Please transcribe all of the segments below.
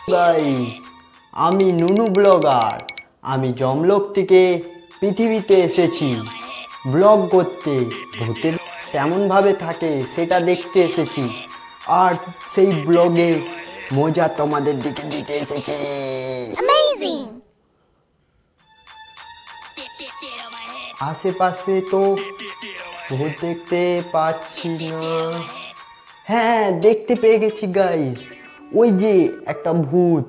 Guys, আমি নুনু blogger. আমি জমলোক থেকে পৃথিবীতে এসেছি ব্লগ করতে। ভূতের কেমনভাবে থাকে সেটা দেখতে এসেছি, আর সেই ব্লগে মজা তোমাদের দিকে দিতে এসেছি। আশেপাশে তো ভূত দেখতে পাচ্ছি না। হ্যাঁ, দেখতে পেয়ে গেছি গাইস, ওই যে একটা ভূত।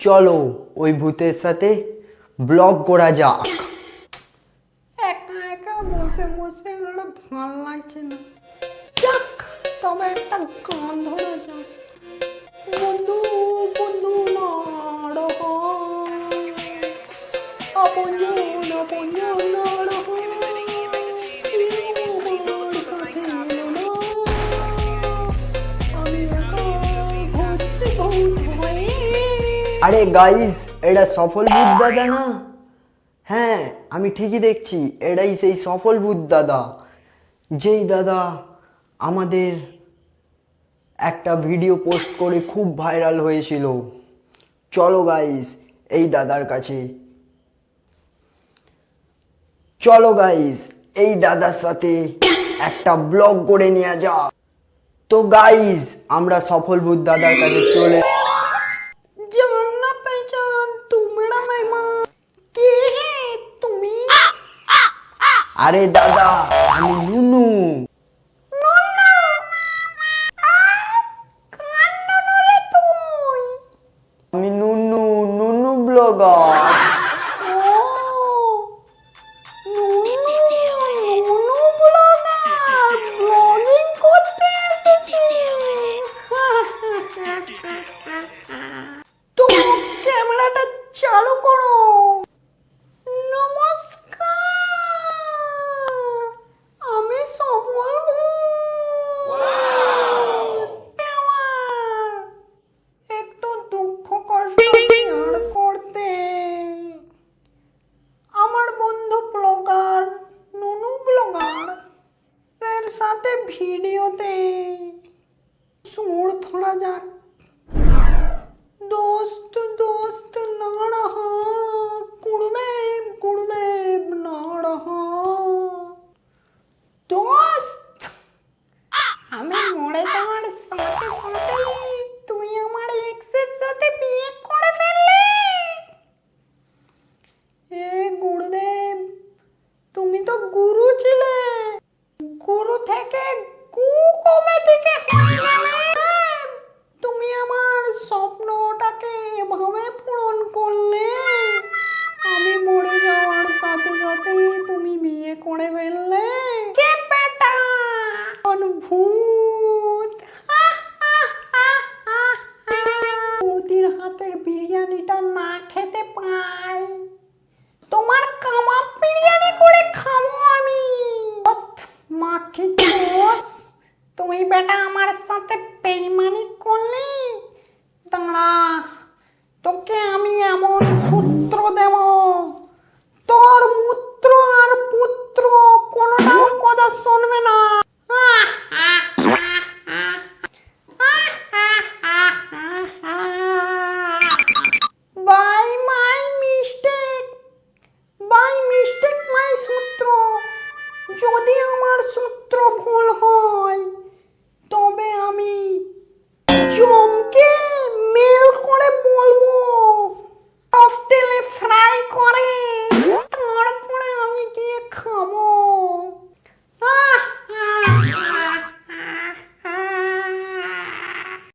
চলো ওই ভূতের সাথে ব্লগ করা যাক। একা একা বসে বসে আর ভাল লাগছে না। যাক, তবে একটা গান ধরা যাক। বন্ধু বন্ধু নাড় আপনজন আপনজন নাড় আমি একা ঘুরছি ভূত হয়ে। আরে গাইস, এটা সফল ভূত দাদা না? হ্যাঁ, আমি ঠিকই দেখছি, এটাই সেই সফল ভূত দাদা, যেই দাদা আমাদের একটা ভিডিও পোস্ট করে খুব ভাইরাল হয়েছিল। চলো গাইস এই দাদার কাছে, চলো গাইস এই দাদার সাথে একটা ব্লগ করে নেওয়া যাক। তো গাইস, আমরা সফল ভূত দাদার কাছে চলে। जान ना पहचान तू मेरा मेहमान के है तुम्ही আরে দাদা, আমি নুনু। আমি নুনু, নুনু ব্লগার। তো ক্যামেরাটা চালু করো। নমস্কার, আমি সফল একটু দুঃখ কষ্ট শেয়ার করতে আমার বন্ধু ব্লগার নুনু ব্লগার এর সাথে ভিডিওতে সুর थोड़ा যাক। दोस्त दोस्त ना रहा, गुरुदेव गुरुदेव ना रहा। दोस्त, আমি মরে যাওয়ার সাথে সাথে তুই আমার এক্সের সাথে বিয়ে করে ফেললি। এ গুরুদেব, তুমি তো গুরু ছিলে, গুরু থেকে গু কমে থেকে হয়ে গেলে। তুমি আমার স্বপ্নটাকে এভাবে পূরণ করলে। আমি মরে যাওয়ার সাথে সাথে তুমি বিয়ে করে ফেললে। বেটা ভূত, ভূতের হাতের বিরিয়ানিটা না খেতে পাই, তোমার কাবাব বিরিয়ানি করে খাবো আমি। মাখি চোস, তুমি বেটা আমার সাথে বেইমানি করলে। দাঁড়া, তোকে আমি এমন সূত্র দেব, তোর মূত্র আর পুত্র কোনোটাও কথা শুনবে না।